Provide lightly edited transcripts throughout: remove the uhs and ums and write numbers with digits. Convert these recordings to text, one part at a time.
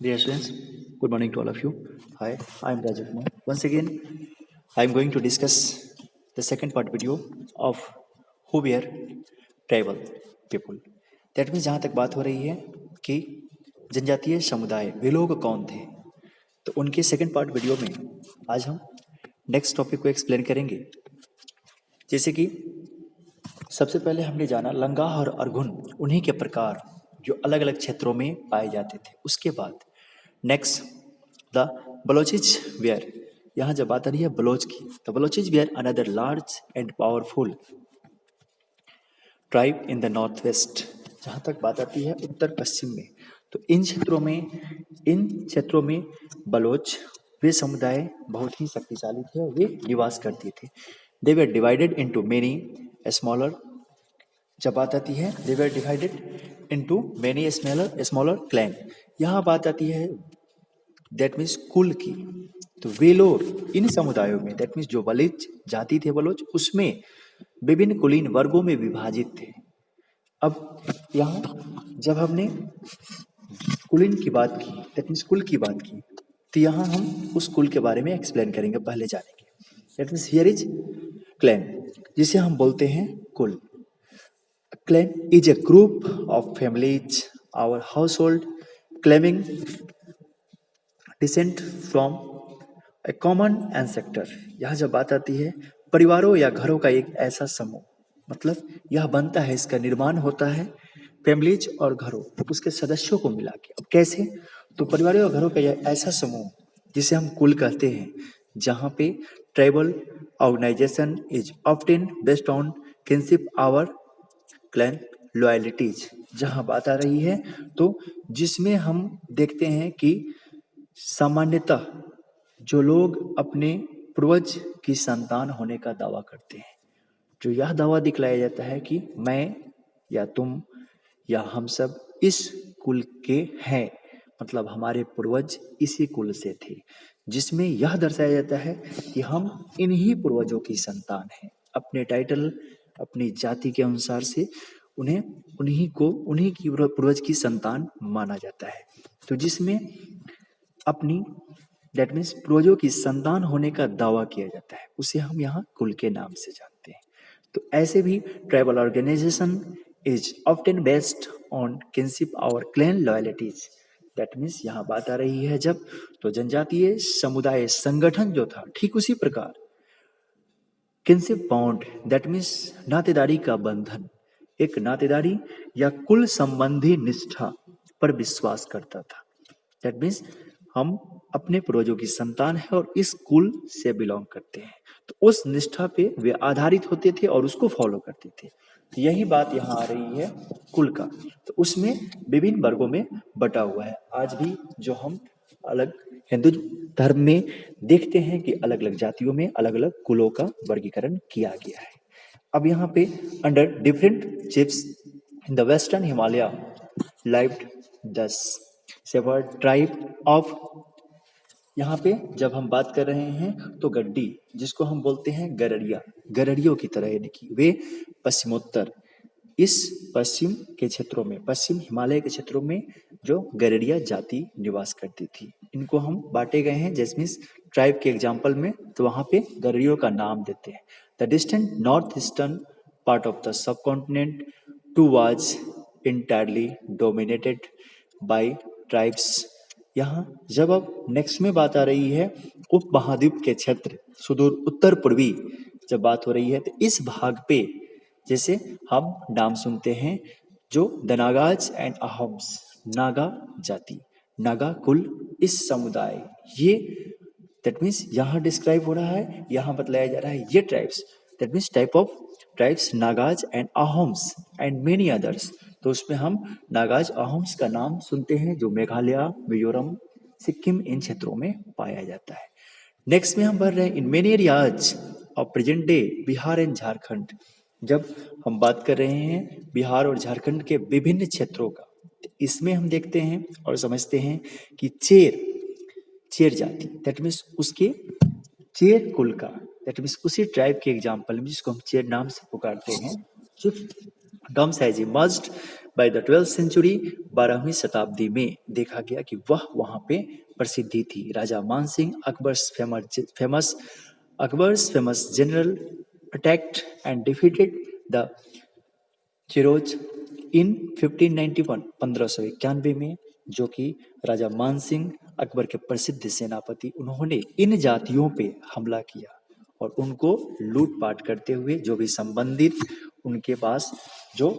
Dear students, good morning to all of you. Hi, I'm Rajiv Kumar. Once again, I'm going to discuss the second part video of who were tribal people. That means जहाँ तक बात हो रही है कि जनजातीय समुदाय वे लोग कौन थे, तो उनके सेकंड पार्ट वीडियो में आज हम नेक्स्ट टॉपिक को एक्सप्लेन करेंगे। जैसे कि सबसे पहले हमने जाना लंगाह और अरघुन, उन्हीं के प्रकार जो अलग अलग क्षेत्रों में पाए जाते थे। उसके बाद नेक्स्ट द बलोचिज वेयर, यहाँ जब बात आ रही है बलोच की, तो Balochis were another large and powerful tribe in the north west. जहाँ तक बात आती है उत्तर पश्चिम में, तो इन क्षेत्रों में बलोच वे समुदाय बहुत ही शक्तिशाली थे और वे निवास करते थे। They were divided into many smaller, जब बात आती है they were divided into many smaller clan, यहाँ बात आती है दैट मीन्स कुल की। तो वे लोग इन समुदायों में दैट मीन्स जो बलोच जाति थे बलोच, उसमें विभिन्न कुलीन वर्गों में विभाजित थे। अब यहाँ जब हमने कुलीन की बात की दैट मीन्स कुल की बात की, तो यहाँ हम उस कुल के बारे में एक्सप्लेन करेंगे, पहले जानेंगे। That means here is clan, जिसे हम बोलते हैं कुल। Clan is a group of families or हाउस होल्ड claiming descent from a common ancestor. यह जब बात आती है परिवारों या घरों का एक ऐसा समूह, मतलब यह बनता है, इसका निर्माण होता है फैमिलीज और घरों उसके सदस्यों को मिला के। अब कैसे? तो परिवारों और घरों का यह ऐसा समूह जिसे हम कुल कहते हैं, जहाँ पे tribal organisation is often based on kinship or clan loyalties. जहाँ बात आ रही है तो जिसमें हम देखते हैं कि सामान्यतः जो लोग अपने पूर्वज की संतान होने का दावा करते हैं, जो यह दावा दिखलाया जाता है कि मैं या तुम या हम सब इस कुल के हैं, मतलब हमारे पूर्वज इसी कुल से थे, जिसमें यह दर्शाया जाता है कि हम इन्हीं पूर्वजों की संतान हैं। अपने टाइटल अपनी जाति के अनुसार से उन्हीं की पूर्वज की संतान माना जाता है। तो जिसमें अपनी दैट मीन्स पूर्वजों की संतान होने का दावा किया जाता है, उसे हम यहाँ कुल के नाम से जानते हैं। तो ऐसे भी tribal organisation is often based on kinship और क्लैन लॉयल्टीज। दैट मीन्स यहाँ बात आ रही है जब, तो जनजातीय समुदाय संगठन जो था, ठीक उसी प्रकार किनशिप बॉन्ड दैट मीन्स नातेदारी का बंधन, एक नातेदारी या कुल संबंधी निष्ठा पर विश्वास करता था। दैट मीन्स हम अपने पूर्वजों की संतान है और इस कुल से बिलोंग करते हैं, तो उस निष्ठा पे वे आधारित होते थे और उसको फॉलो करते थे। तो यही बात यहाँ आ रही है कुल का। तो उसमें विभिन्न वर्गों में बटा हुआ है। आज भी जो हम अलग हिंदू धर्म में देखते हैं कि अलग अलग जातियों में अलग अलग कुलों का वर्गीकरण किया गया है। अब यहाँ पे under different chiefs in the western Himalaya lived these several tribe of. यहाँ पे जब हम बात कर रहे हैं तो गड्डी, जिसको हम बोलते हैं गरड़िया, गरड़ियों की तरह, यानी कि वे पश्चिमोत्तर इस पश्चिम के क्षेत्रों में, पश्चिम हिमालय के क्षेत्रों में जो गरड़िया जाति निवास करती थी, इनको हम बांटे गए हैं जैसमिस ट्राइब के एग्जाम्पल में, तो वहाँ पे गरड़ियों का नाम देते हैं। The distant north eastern part of the subcontinent too was entirely dominated by tribes. यहाँ जब अब नेक्स्ट में बात आ रही है उप महाद्वीप के क्षेत्र सुदूर उत्तर पूर्वी, जब बात हो रही है तो इस भाग पे जैसे हम नाम सुनते हैं जो द नागाज एंड अहोम्स, नागा जाति, नागा कुल, इस समुदाय, ये दैट मीन्स यहाँ डिस्क्राइब हो रहा है, यहाँ बतलाया जा रहा है ये tribes, that means type of tribes Nagas and Ahoms and many others. तो उसमें हम नागाज अहोम्स का नाम सुनते हैं जो मेघालय, मिजोरम, सिक्किम इन क्षेत्रों में पाया जाता है। नेक्स्ट में हम बढ़ रहे हैं in many areas of present day Bihar and Jharkhand. जब हम बात कर रहे हैं बिहार और झारखंड के विभिन्न क्षेत्रों का, इसमें हम देखते हैं और समझते हैं कि चेर जाति दैट मीन्स उसके चेर कुल का, दैट मीन्स उसी ट्राइब के एग्जाम्पल में जिसको हम चेर नाम से पुकारते हैं, chiefdoms has emerged by the 12th century 12वीं शताब्दी में देखा गया कि वह वहाँ पे प्रसिद्धि थी। Raja Mansingh Akbar's famous general attacked and defeated the Cheros in 1591 1591 में, जो कि राजा मानसिंह अकबर के प्रसिद्ध सेनापति, उन्होंने इन जातियों पे हमला किया और उनको लूटपाट करते हुए जो भी संबंधित उनके पास जो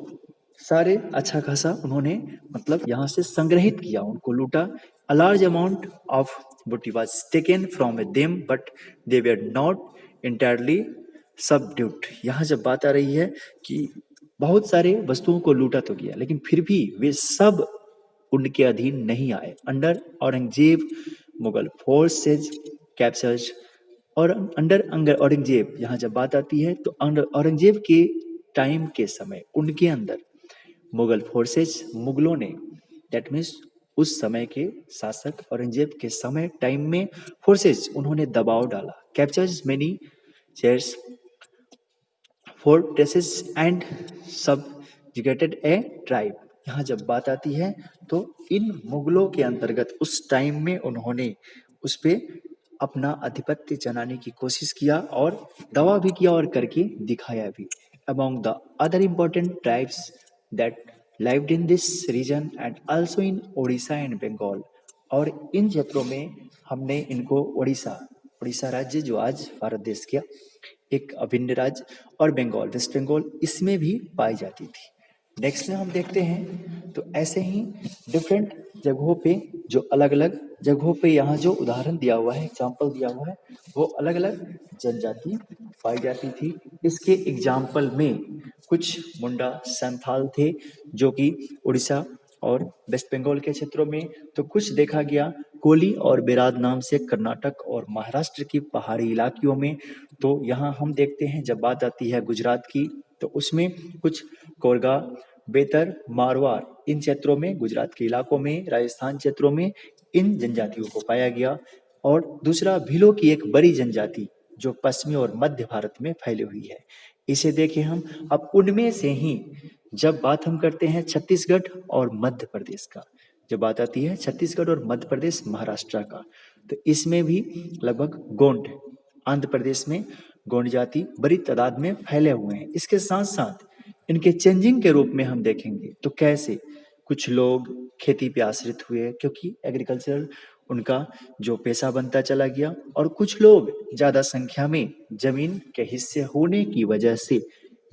सारे अच्छा खासा उन्होंने मतलब यहाँ से संग्रहित किया, उनको लूटा। अ लार्ज अमाउंट ऑफ बूटी was taken from them but they were not entirely subdued. यहाँ जब बात आ रही है कि बहुत सारे वस्तुओं को लूटा तो गया, लेकिन फिर भी वे सब उनके अधीन नहीं आए। Under Aurangzeb Mughal forces captured और अंडर औरंगजेब, यहाँ जब बात आती है तो अंडर औरंगजेब के टाइम के समय उनके अंदर मुगल फोर्सेज, मुगलों ने, दैट मीन्स उस समय के शासक औरंगजेब के समय टाइम में फोर्सेज उन्होंने दबाव डाला। Captures many chairs fortresses and सबजुगेटेड A tribe. यहाँ जब बात आती है तो इन मुगलों के अंतर्गत उस टाइम में उन्होंने उस पे अपना आधिपत्य जमाने की कोशिश किया और दावा भी किया और करके दिखाया भी। Among the other important tribes that lived in this region and also in Odisha and Bengal. और इन क्षेत्रों में हमने इनको उड़ीसा राज्य जो आज भारत देश का एक अभिन्न राज्य, और बंगाल, वेस्ट बंगाल, इसमें भी पाई जाती थी। नेक्स्ट में हम देखते हैं तो ऐसे ही डिफरेंट जगहों पे जो अलग अलग जगहों पे यहाँ जो उदाहरण दिया हुआ है, एग्जाम्पल दिया हुआ है, वो अलग अलग जनजाति पाई जाती थी। इसके एग्जाम्पल में कुछ मुंडा संथाल थे जो कि उड़ीसा और वेस्ट बंगाल के क्षेत्रों में, तो कुछ देखा गया कोली और बेराद नाम से कर्नाटक और महाराष्ट्र की पहाड़ी इलाकियों में। तो यहाँ हम देखते हैं जब बात आती है गुजरात की तो उसमें कुछ कोरगा, बेतर, मारवाड़, इन क्षेत्रों में, गुजरात के इलाकों में, राजस्थान क्षेत्रों में इन जनजातियों को पाया गया। और दूसरा भीलों की एक बड़ी जनजाति जो पश्चिमी और मध्य भारत में फैली हुई है, इसे देखें हम। अब उनमें से ही जब बात हम करते हैं छत्तीसगढ़ और मध्य प्रदेश का, जब बात आती है छत्तीसगढ़ और मध्य प्रदेश, महाराष्ट्र का, तो इसमें भी लगभग गोंड, आंध्र प्रदेश में गोंड जाति बड़ी तादाद में फैले हुए हैं। इसके साथ साथ इनके चेंजिंग के रूप में हम देखेंगे तो कैसे कुछ लोग खेती पे आश्रित हुए क्योंकि एग्रीकल्चरल उनका जो पेशा बनता चला गया, और कुछ लोग ज्यादा संख्या में जमीन के हिस्से होने की वजह से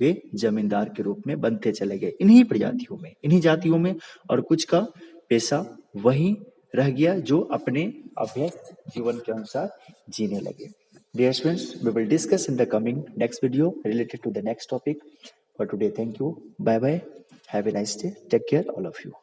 वे जमींदार के रूप में बनते चले गए इन्हीं प्रजातियों में, इन्हीं जातियों में, और कुछ का पेशा वही रह गया जो अपने अभ्यस्त जीवन के अनुसार जीने लगे। Dear students, we will discuss in the coming next video related to the next topic. For today, thank you. Bye bye. Have a nice day. Take care, all of you.